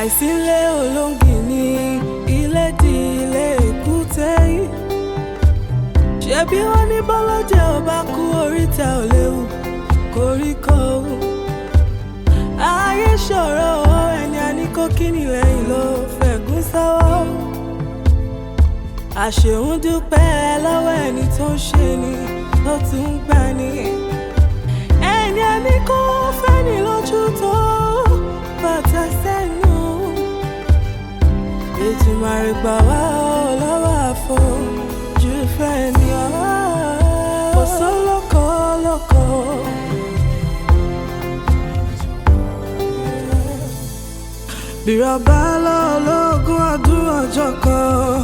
Àìsílé olóngìní ilé di ilé èkúté yìí. Ṣebí wọ́n ní bọ́lọ́jẹ́ ọba kú oríta ò léwu koríko wù. Ayé ṣòro ẹni àníkó kíni lẹ́yìn ló fẹ̀gún sọ́wọ́. Àṣeun dúpẹ́ lọ́wọ́ ẹni tó ń ṣe ni ló tún ń gbà ní. Ẹni àníkó fẹ́ni lójú tó bàtà sẹ́nu. Ètùmàrè gbà wá lọ́wọ́ àfojú fẹ́ni ọ̀hún. Kò sólókò lóko. Bírọ̀bá lọ́lọ́gún ọdún ọjọ́ kan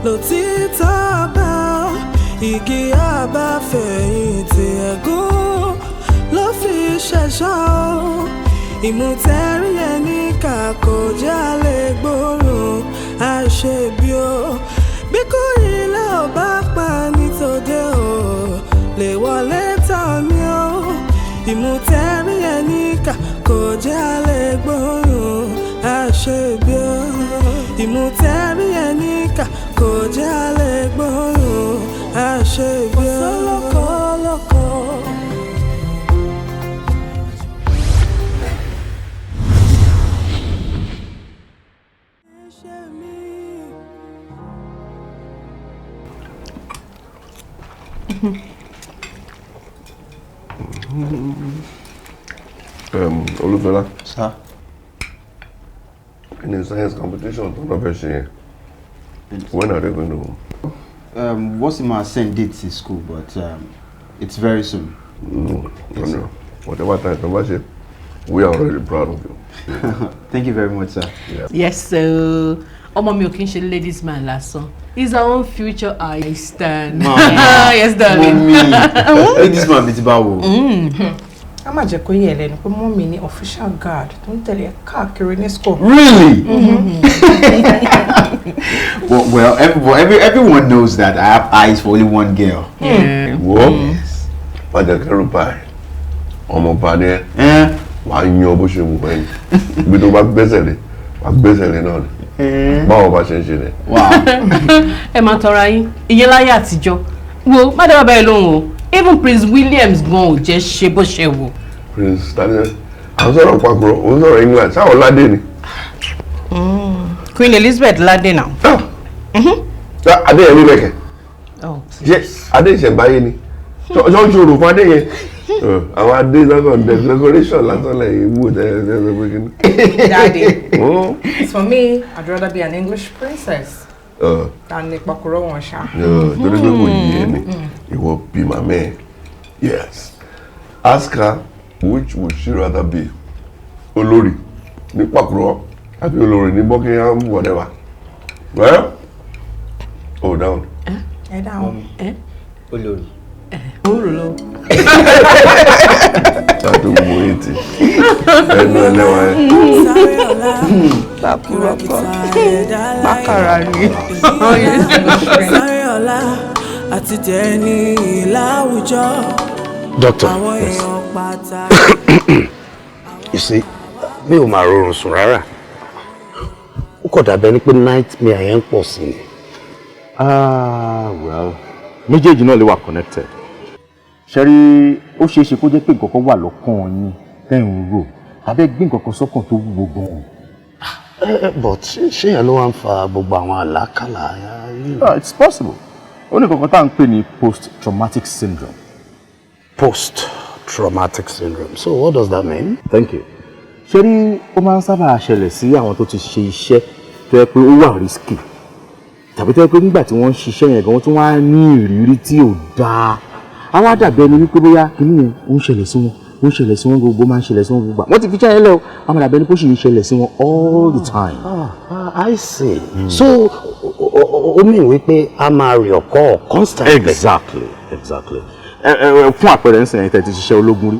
lòtítọ́ bá igi àbáfẹ̀yìntì ẹ̀gún ló fi ṣẹ̀ṣọ́. Ìmùtẹ́rí ẹni kàkó jálè gbòòrùn àṣebí o. Bí kò ilé ò bá pa nítòde o lè wọlé tán mi o. Ìmùtẹ́rí ẹni kàkó jálè gbòòrùn àṣebí o. Ìmùtẹ́rí ẹni kàkó jálè gbòòrùn àṣebí o. Òṣòlókò lóko. Olúfẹ́lá. Sir. In the science competition, when are they going to? What's my send dates in school, but it's very soon. No. Whatever time, we are already proud of you. Thank you very much, sir. Yeah. Yes, so Omo mi ò kí ń ṣe ladies man lásán. He's our own future Einstein. Yes, darling. Ladies man bíi báwo. A máa jẹ́ kó yé ẹlẹ́nu pé mọ́mí ní official guard tó ń tẹ̀lé káàkiri ní school. Really? Well, everyone knows that I have eyes for only one girl. What? Padà kẹrù báyìí. Ọmọ padà wàá yan bó ṣe wù ẹ́. Ibi tó bá gbẹ́sẹ̀ lé náà ni. Báwo bá ṣe ń ṣe rẹ̀? Ẹ máa tọra yín, ìyẹn láyé àtijọ́. Wo, má dábàá bẹ́ẹ̀ lóhùn o. Even Prince Williams gan ò jẹ́ ṣe bó ṣe wò. Prince Daniel, àwọn sọ̀rọ̀ pàkúrọ̀, òun sọ̀rọ̀ England, sáwọn Ládé ni. Queen Elizabeth Ládé náà. Adéyẹmí lẹ́kẹ̀. Yes, Adé ìṣẹ̀báyé ni. Ṣọ́ ń ṣòro fún Adé yẹn. Àwọn Adé lọ́kàn decoration lásán lẹ́yìn ìwú tẹ́lẹ̀. Daddy, for me, I'd rather be an English princess. Than the pakuro one sha. Torí pé kò yé ni, ìwọ be my man. Yes. Ask her which would she rather be? Olórí ní pakuro àbí olórí ní Buckingham whatever. Well, down. Down. Olórí. Olórí. Tatu moiti. Ẹnu ẹlẹ́wà ẹ. Takurọ̀kọ̀. Bákàrà ni. Sáré-ọlá àti jẹ́ni láwùjọ. Doctor, yes. You see, mi ò máa rọrùn sùn rárá. Ó kọ̀ dàbẹ́ ní pé nightmare yẹn ń pọ̀ sí ni. Well, méjèèjì náà lè wà connected. Ṣẹ́rí ó ṣeé ṣe kó jẹ́ pé nǹkan kan wà lọ́kàn yín tẹ́ ń rò tàbí gbé nǹkan kan sọ́kàn tó wúwo gan-an. But ṣé yẹn ló wá ń fa gbogbo àwọn àlákàlà? It's possible. Ó ní nǹkan tá à ń pè ní post-traumatic syndrome. Post-traumatic syndrome. So what does that mean? Thank you. Ṣẹ́rí ó máa ń sábà ṣẹlẹ̀ sí àwọn tó ti ṣe iṣẹ́ tó yẹ pé ó wà risky tàbí tó yẹ pé nígbà tí wọ́n ń ṣiṣẹ́ yẹn gan-an tí wọ́n á ní ìrírí tí ò dáa. Àwọn àdàbẹ̀ ẹni wípé bóyá kìíní yẹn ó ń ṣẹlẹ̀ sí wọn gbogbo máa ń ṣẹlẹ̀ sí wọn gbogbo. Wọ́n ti fi ṣẹ́ yẹn lẹ́ o, àwọn àdàbẹ̀ ẹni pé ó sì ń ṣẹlẹ̀ sí wọn all the time. I see. So ó mean wípé a máa reoccur constantly. Exactly. Fún àpẹẹrẹ ńsìn ẹ̀yin tẹ́ ti ṣiṣẹ́ ológun rí.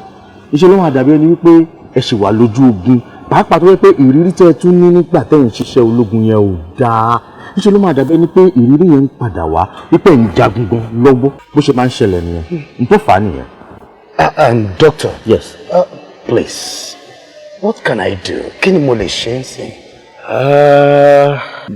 Iṣẹ́ ló wà dàbí ẹni wípé ẹ ṣì wà lójú ogun. Pàápàá tó yẹ pé ìrírí tẹ́ ẹ tún ní nígbà tẹ́ ẹ ń ṣiṣẹ́ ológun yẹn ò dáa. níṣẹ́ ló máa dàbẹ́ ní pé ìrírí yẹn ń padà wá wípé ń jagun gan lọ́wọ́ bó ṣe máa ń ṣẹlẹ̀ nìyẹn n tó fà á nìyẹn. Doctor, yes. Please, what can I do? Kí ni mo lè ṣe ń sìn?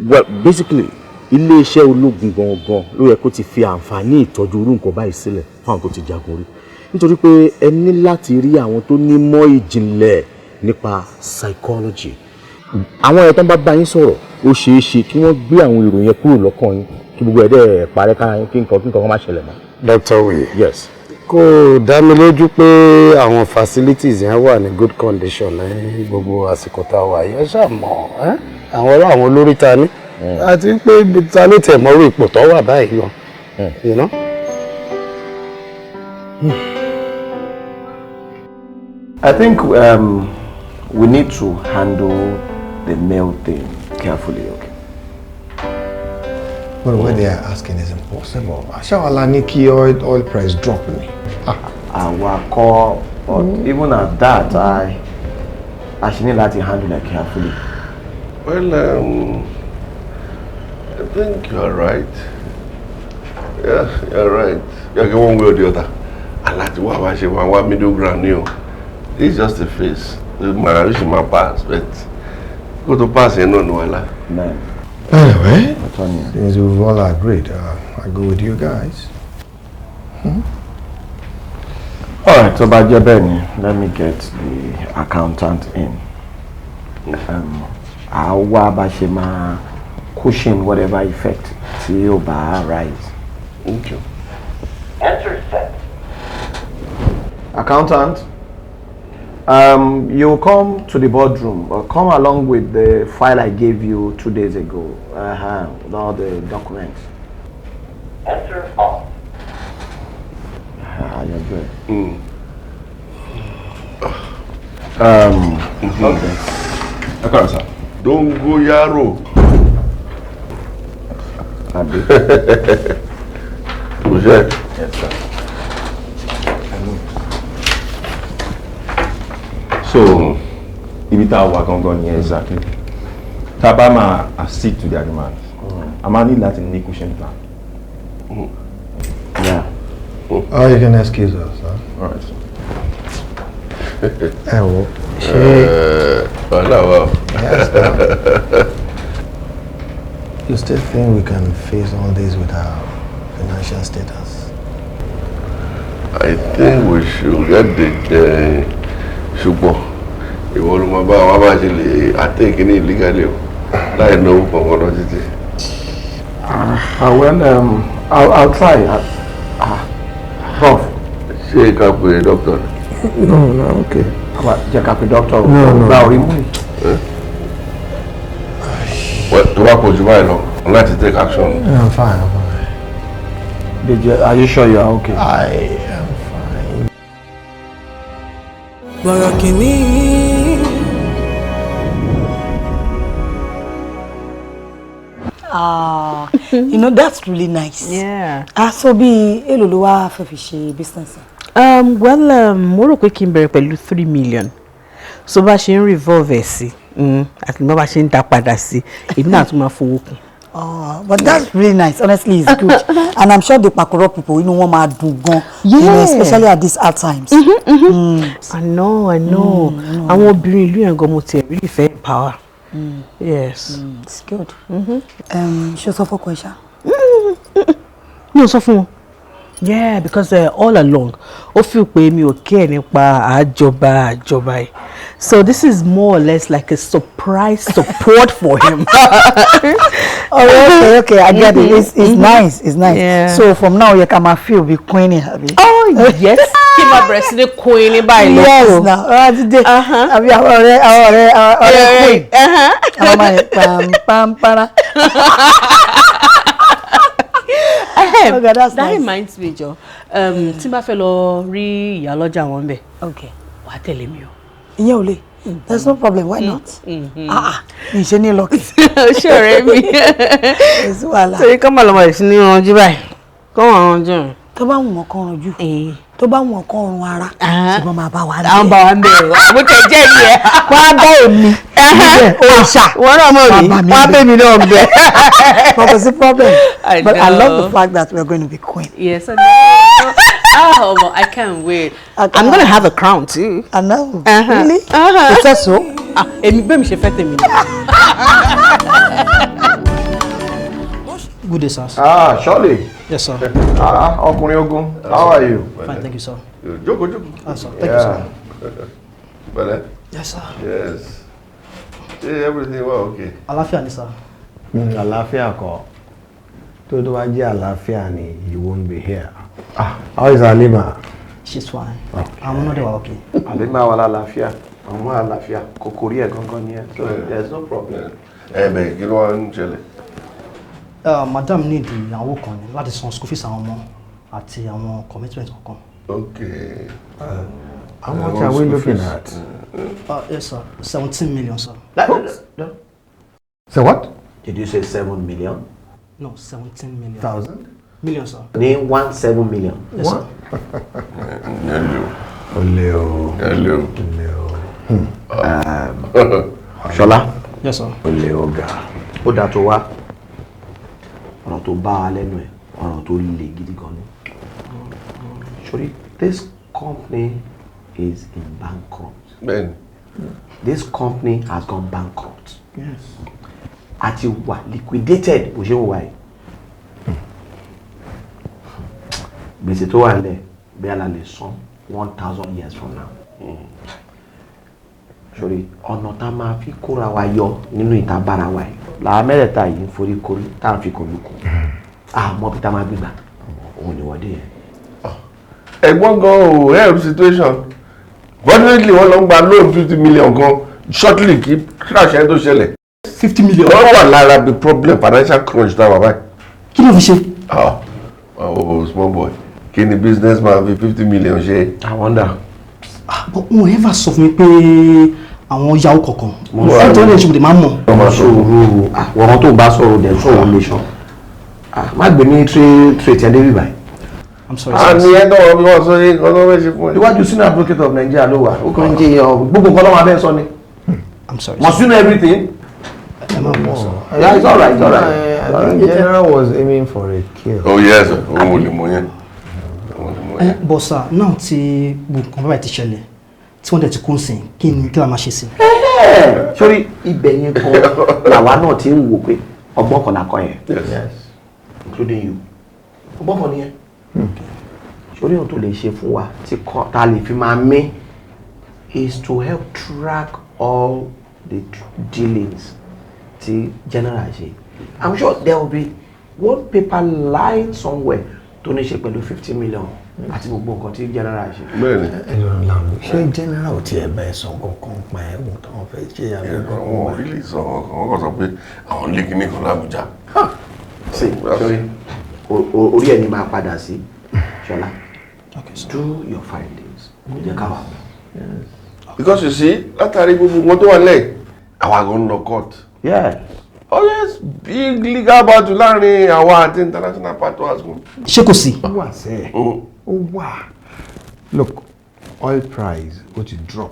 Well, basically iléeṣẹ́ ológun gangan ló yẹ kó ti fi àǹfààní ìtọ́jú irú nǹkan báyìí sílẹ̀ fáwọn tó ti jagun rí nítorí pé ẹ ní láti rí àwọn tó nímọ̀ ìjìnlẹ̀ nípa psychology. Àwọn ẹ̀tàn bá bá yín sọ̀rọ̀ ó ṣeé ṣe kí wọ́n gbé àwọn ìròyìn yẹn kúrò lọ́kàn yín kí gbogbo ẹ̀dẹ̀ parẹ́ kí nǹkan má ṣẹlẹ̀ mọ́. Dr. Oye. Yes. Kò dá mi lójú pé àwọn facilities yẹn wà ní good condition ní gbogbo àsìkò tá a wà yẹn ṣàmọ̀ àwọn olórí ta ní àti pé ta ló tẹ̀ mọ́rú ipò tó wà báyìí lọ. You know? I think we need to handle the mail thing carefully, okay? Well, what they are asking is impossible. Ashawala Niki oil price drop me. Our core, but even at that, I should need to handle it carefully. Well, I think you're right. Yeah, you're right. You're going one way or the other. I like to one middle ground new. It's just a face. My wish my pass, but go to pass and no Allah. Man. Anyway, since we've all agreed, I go with you guys. Alright, so by Benny, let me get the accountant in. I'll cushion whatever effect till by rise. Thank you. Enter set. Accountant, you come to the boardroom. Come along with the file I gave you 2 days ago. With all the documents. Enter all. You're good. Okay. Okay, sir. Don't go Yaro. Yes, sir. So, ibi tá wà gangan ni exactly. Tá bá máa accede to their demands. A máa ní láti ní cushion plan. Yeah. Oh, you can excuse us, huh? All right. You still think we can face all this with our financial status? I think we should get the ṣùgbọ́n ìwọ ló máa bá wa bá ṣe lè àtẹ́kì ní illegally o láì náwó kankan lọ títí. Well, I'll try. Prof. Ṣé ká pè doctor? No, okay. Jẹ́ ká pè doctor. No. Gba orí mú. Tó bá pọ̀ jù báyìí lọ, láti take action. I'm fine. Are you sure you are okay? I am fine. Borokini. You know, that's really nice. Yeah. So be èló ló wá fẹ́ fi ṣe business. Well, mo rò pé kí n bẹ̀rẹ̀ pẹ̀lú 3 million. So bá ṣe ń revolve ẹ̀ sí, àti bá ṣe ń dá padà sí, èmi náà tún máa fowó kún. But that's really nice. Honestly, it's good. And I'm sure the Pakoro people, you know, want to do gan. You know, especially at these hard times. I know. Àwọn obìnrin ìlú yẹn gan mo ti really fẹ́ power. Yes. It's good. Ṣé sọ fún Kwesha? Mi ò sọ fún wọn. Yeah, because all along, ó feel pé mi ò care nípa àjọba yìí. So this is more or less like a surprise support for him. Okay, I get it. It's nice. Yeah. So from now, you can feel be queenie, have you? Oh yes. Kí ma bẹ̀rẹ̀ sí ní queenie báyìí lọ. Yes, now. Today, have you queen? Pam para. Okay, that's that nice. reminds me, Joe. Tí n bá fẹ́ lọ rí ìyá lọ́jà wọn bẹ̀. Okay. Wàá tẹ̀lé mi o. Ìyẹn ò lè. There's no problem. Why not? Mi ṣe ní lucky. Ṣọ̀rẹ́ mi. Èsì wàhálà. Torí kọ́ máa lọ mọ̀ sí ní ìrànjú báyìí. Kọ́ wọ́n rànjú. Tó bá wù wọ́n kọ́ rànjú. tó bá wọn kan ọrùn ara tí wọ́n máa bá wa àwọn bá wa ń bẹ̀rẹ̀ àwọn tẹ̀ jẹ́ ni ẹ̀ wọ́n á bá èmi níbẹ̀ òòṣà wọ́n náà mọ̀ rí wọ́n á bẹ̀ mí náà bẹ̀. What's the problem? But I love the fact that we're going to be queen. Yes, I know. Oh, I can't wait. I'm going to have a crown too. I know. Really? Is that so? Èmi bẹ́ẹ̀ mi ṣe fẹ́ tèmi. Good day, sir. Surely. Yes, sir. Ọkùnrin ogun. How are you? Fine, thank you, sir. Jókòó. Sir. Thank you, sir. Bẹ̀rẹ̀. Yes, sir. Yes. Everything well, okay. Àlàáfíà ni, sir. Àlàáfíà kọ́. Tó bá jẹ́ àlàáfíà ni you won't be here. How is Halima? She's fine. I'm not okay. Halima wà lálàáfíà. Àwọn wà lálàáfíà. Kòkòrí ẹ̀ gangan ni ẹ̀. So there's no problem. Bẹ̀ kí ló wá ń ṣẹlẹ̀? Madam need ìyàwó kan ni láti san school fees àwọn ọmọ àti àwọn commitment kankan. Okay. How much are we looking at? Yes, sir. 17 million, sir. So what? Did you say 7 million? No, 17 million. Thousand? Million, sir. Ní 17 million. Yes, sir. Hello. Ṣọlá. Yes, sir. Ó dá tó wá. Ọ̀rọ̀ tó bá wa lẹ́nu ẹ̀, ọ̀rọ̀ tó le gidi gan ni. Sorry, this company is in bankrupt. Ben. This company has gone bankrupt. Yes. Àti wà liquidated bó ṣe ń wà yìí. Gbèsè tó wà lẹ̀ bí a lè san 1,000 years from now. Sorry, ọ̀nà tá máa fi kóra wa yọ nínú ìta bára wa yìí. La mẹ́rẹ̀ẹ̀ta yìí ń forí korí tá à ń fi kolúkù. Mọ̀ bí tá máa gbígbà. Òun ni wọ́n dé yẹn. Ẹ̀gbọ́n gan o help situation. Fortunately wọ́n lọ ń gba loan 50 million gan shortly kí crash ẹ̀ tó ṣẹlẹ̀. 50 million. Wọ́n wà lára the problem financial crunch tá a wà báyìí. Kí ló fi ṣe? Small boy. Kí ni businessman fi 50 million ṣe? I wonder. But wọ́n ever sọ fún mi pé àwọn yàwó kọ̀ọ̀kan. Wọ́n tó lè ṣe kò dé máa mọ̀. Ọmọ sọ̀rọ̀ àwọn tó bá sọ̀rọ̀ dẹ̀ sọ̀rọ̀ lè ṣan. Má gbé ní trade ẹ̀ débi báyìí. I'm sorry. Àní ẹ̀ dọ̀wọ́ bí wọ́n sọ yé ọ̀nà fẹ́ ṣe fún ẹ. Iwájú sínú advocate of Nigeria ló wà. Ó kàn ń jẹ gbogbo nǹkan lọ́wọ́ abẹ́ sọ ni. I'm sorry. Must you know everything? Yeah, it's all right. I think the general was aiming for a kill. Oh yes, òun ò lè mọ̀ yẹn. But sir, now tí gbogbo nǹkan báyìí ti ṣẹlẹ̀, tí wọ́n dẹ̀ ti kún sí, kí ni kí la máa ṣe sí? Sórí ibẹ̀ yẹn kan làwa náà ti ń wò pé ọgbọ́n kan là kọ́ yẹn. Yes. Including you. Ọgbọ́n kan nìyẹn. Sórí ohun tó lè ṣe fún wa tí ta lè fi máa mí is to help track all the dealings tí general ṣe. I'm sure there will be one paper lying somewhere tó ní ṣe pẹ̀lú 50 million àti gbogbo nǹkan tí general ṣe. Bẹ́ẹ̀ni. Ṣé general ti ẹ̀ bẹ́ẹ̀ sọ kankan pa ẹ̀wọ̀n táwọn fẹ́ ṣe àbẹ̀kọ́ Wọ́n rí lè sọ wọ́n kàn sọ pé àwọn lé kíní kan l'Ábùjá. Orí ẹni máa padà sí Ṣọlá. Do your findings. Jẹ́ ká wà. Because you see, látàrí gbogbo wọn tó wà lẹ́yìn, àwa àgọ́ ń lọ court. Yeah. Always big legal battle láàrin àwa àti international partners. Ṣé kò sí? Ó wà sẹ́ẹ̀. Ó wà. Look, oil price ó ti drop.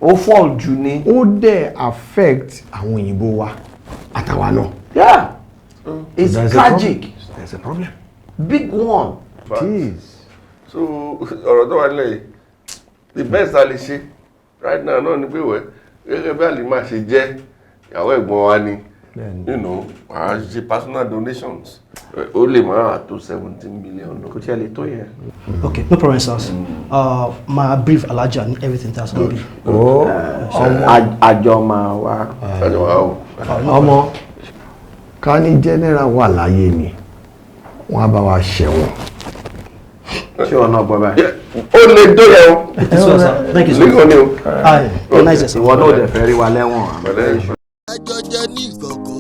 Ó fall jù ni. Ó dẹ̀ affect àwọn òyìnbó wa àtàwa náà. Yeah. It's tragic. There's a problem. Big one. It is. So ọ̀rọ̀ tó wà lẹ́yìn, the best a lè ṣe right now náà ni pé wẹ́ gẹ́gẹ́ bí àlè máa ṣe jẹ́ ìyàwó ẹ̀gbọ́n wa ni. You know, I ṣe personal donations. Ó lè máa tó 17 million. Kò tí ẹ lè tó yẹn. Okay, no problem, sir. My brief Alaja and everything that's going to be. Àjọ máa wá. Àjọ wa o. Ọmọ, ká ní general wà láyé ni, wọ́n á bá wa ṣẹ̀wọ̀n. Ṣé ọ̀nà ọ̀gbọ́n báyìí? Ó lè tó yẹ o. Thank you, sir. Lígọ̀ ni o. Nice, sir. Ìwọ náà dẹ̀ fẹ́ rí wa lẹ́wọ̀n. Àjọ jẹ ní ìkọ̀kọ̀,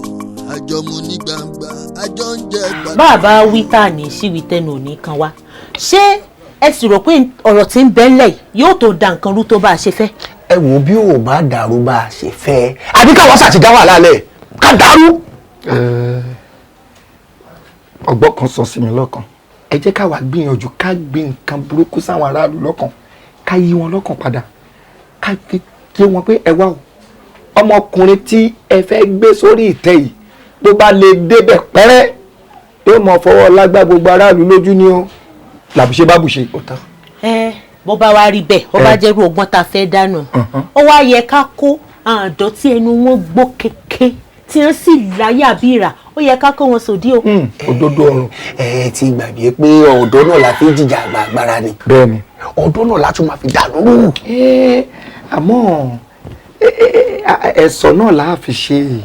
àjọ mu ní gbangba, àjọ ń jẹ gbàgbà. Bàbá wí tà ní síwí tẹnu òní kan wá. Ṣé ẹ sì rò pé ọ̀rọ̀ tí ń bẹ ńlẹ̀ yóò tó da nǹkan rú tó bá a ṣe fẹ́? Ẹ wò bí ò bá dàrú bá a ṣe fẹ́. Àbí káwọn ṣàtidá wà lálẹ́ ká dàrú. Ọgbọ́n kan sọ sí mi lọ́kàn. ẹ jẹ́ ká wá gbìyànjú ká gbé nǹkan burúkú sáwọn aráàlú lọ́kàn ká yí wọn lọ́kàn padà ká yé wọn pé ẹ wá o ọmọkùnrin tí ẹ fẹ́ gbé sórí ìtẹ́ yìí tó bá lè débẹ̀ pẹ́rẹ́ yóò mọ fọwọ́ lágbá gbogbo aráàlú lójú ni ó làbùṣe bá bùṣe. bó bá wá rí bẹ́ẹ̀ ó bá jẹ́rú ọgbọ́n tá a fẹ́ dànù ó wá yẹ ká kó àǹdọ́ tí ẹnu wọn gbó kéké tí wọ́n sì láyà bí ìrà ó yẹ ká kó wọn sòdí o. òdodo ọ̀rọ̀ ti gbàgbé pé ọ̀dọ́ náà la fi jìjà àgbàgbára ni. bẹ́ẹ̀ni ọ̀dọ́ náà la tún máa fi dà lóru. àmọ́ ẹ̀sọ́ náà la fi ṣe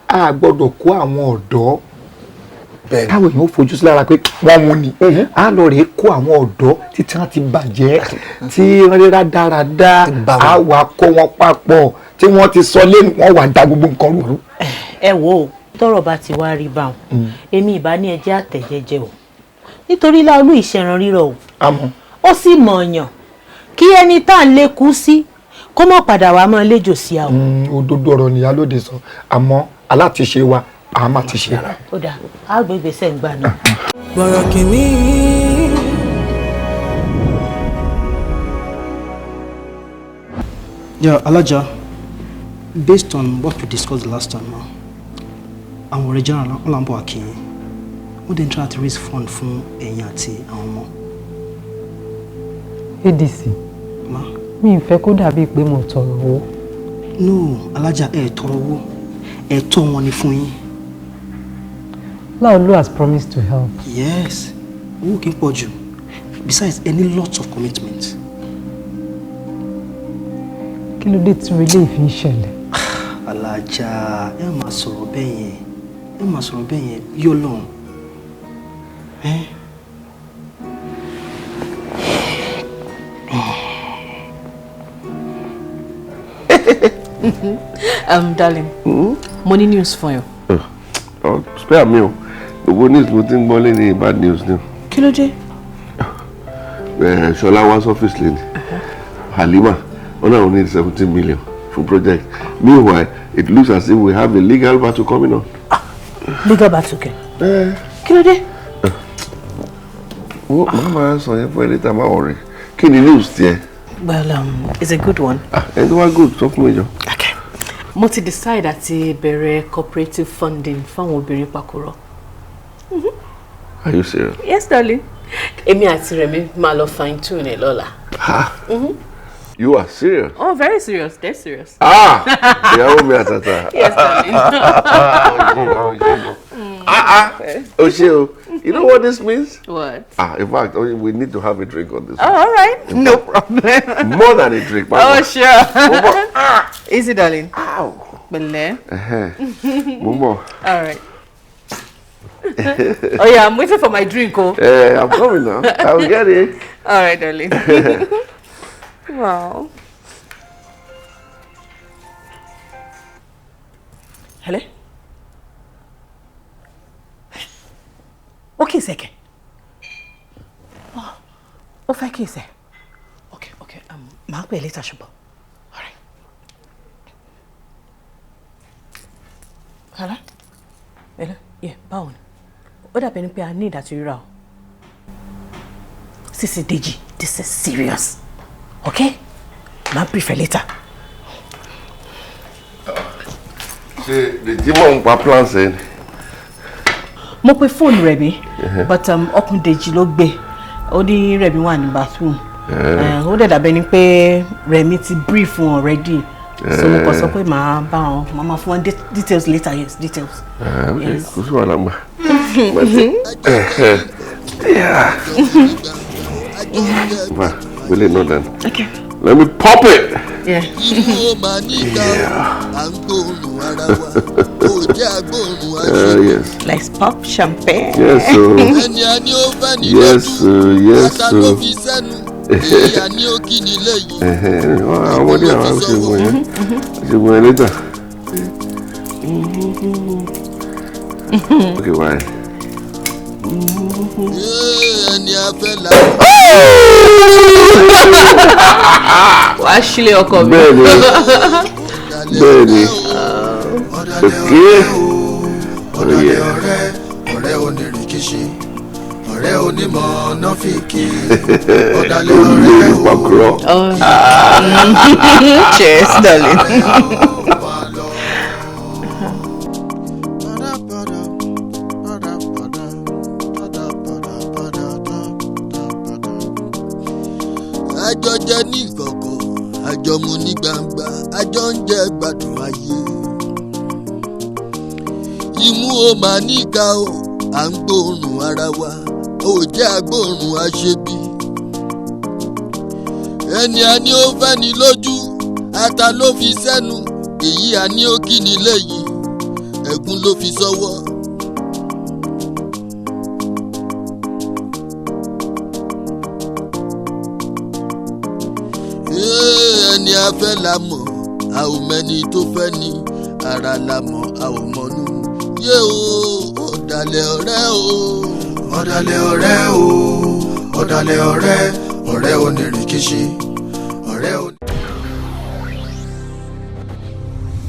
a gbọ́dọ̀ kó àwọn ọ̀dọ́ táwọn èèyàn ó fojú sí lára pé wọ́n mú ni a lọ rèé kó àwọn ọ̀dọ́ títí wọ́n ti bàjẹ́ tí wọ́n rí rádaràda a wà kó wọn papọ̀ tí wọ́n ti sọ lẹ́nu wọ́n wà dá gbogbo nǹkan rú. ẹ wo tọ́rọ̀ bá ti wá rí báwọn èmi ìbá ní ẹjẹ́ àtẹ̀jẹ́jẹ́ o nítorí láolú ìṣẹ̀ràn rírọ̀ o ó sì mọ̀ọ̀yàn kí ẹni tá à ń lékú sí kó mọ̀ padà wá mọ́ léjò sí àwọn. òdodo ọ̀rọ̀ nìyá lóde sọ àmọ́ alátiṣe wa a máa ti ṣe. ó dáa á gbé gbèsè ń gbà náà. Borokini. Yeah, Alaja, based on what we discussed the last time, our original Olambo AKIN, we didn't try to raise fund for Enyati and more. ADC, mi fẹ́ kó dàbí pé mo tọrọ owó. No, Alaja, tọrọ owó, tó wọn ni fún yín. Laolu has promised to help. Yes, owó kì í pọ̀ jù. Besides, any lots of commitments. Kí ló dé tí relé ìfi ń ṣẹlẹ̀? Alaja, ẹ má sọ̀rọ̀ bẹ́ẹ̀ yẹn, yóò lọ́hùn. Darling, money news for you. Spare me. The good news mo ti ń gbọ́ lẹ́ni bad news ni. Kí ló dé? Ṣọlá wá office lẹ́ni. Halima, we need 17 million for project. Meanwhile, it looks as if we have a legal battle coming on. Legal battle, okay. Kí ló dé? Mama sọ yẹn fún ẹ later, má worry. Kí ni news tiẹ̀? Well, it's a good one. And the one good, sọ fún mi jọ. Okay. Mo ti decide àti bẹ̀rẹ̀ cooperative funding fáwọn obìnrin Pakuro. Are you serious? Yes, darling. Èmi àti Rẹ̀mí máa lọ fine tune ẹ lọ́la. You are serious? Oh, very serious. They're serious. Ìyàwó mi àtàtà. Yes, darling. Oshio, you know what this means? What? In fact, we need to have a drink on this. Oh, all right. No problem. More than a drink. Oh, sure. Easy, darling. Ow. Bele. Momo. All right. Oh, yeah, I'm waiting for my drink, oh. I'm coming now. I will get it. All right, darling. Wow. Hello? Okay, second. Oh, fẹ́ kí n sẹ́. Okay. Màá pè later ṣùgbọ́n. All right. Hello? Yeah, báwo ni? Ó dàbí ẹni pé I need àti ríra o. Sisi Deji, this is serious. Okay? Màá prefer later. Ṣé the Jimon pa plan sẹ́ni? Mo pe phone Rẹ̀mí, but ọkùn Deji ló gbé. Ó ní Rẹ̀mí wà ní bathroom. Ó dẹ̀ dàbí ẹni pé Rẹ̀mí ti brief wọn already. So mo kàn sọ pé màá bá wọn, màá fún wọn details later, yes, details. Okay, kò sí wàhálà gbà. Will it not then? Okay. Let me pop it. Yeah. Yes. Let's pop champagne. Yes, sir. Yes, sir. Yes, sir. What later. Okay, why? Wàá ṣílẹ̀ ọkọ mi. Bẹ́ẹ̀ni. Okay. ọ̀rẹ́ onírìkíṣí ọ̀rẹ́ onímọ̀ nọ́fìkì ọ̀dàlẹ̀ ọ̀rẹ́ o. Cheers, darling. àjọ jẹ ní ìkọ̀kọ̀ àjọ mu ní gbangba àjọ ń jẹ gbádùn ayé imú o máa níka o à ń gbóòórùn ara wa ò jẹ́ agbóòórùn aṣebi ẹni a ní ó fẹ́ ni lójú ata ló fi sẹ́nu èyí a ní ó kí ni lẹ́yìn ẹ̀gún ló fi sọ́wọ́. ẹni a fẹ́ la mọ̀ a ò mẹ́ni tó fẹ́ ni ara la mọ̀ a ò mọ̀nú yé o ọ̀dàlẹ̀ ọ̀rẹ́ o. ọ̀dàlẹ̀ ọ̀rẹ́ o ọ̀dàlẹ̀ ọ̀rẹ́ onírìkíṣí.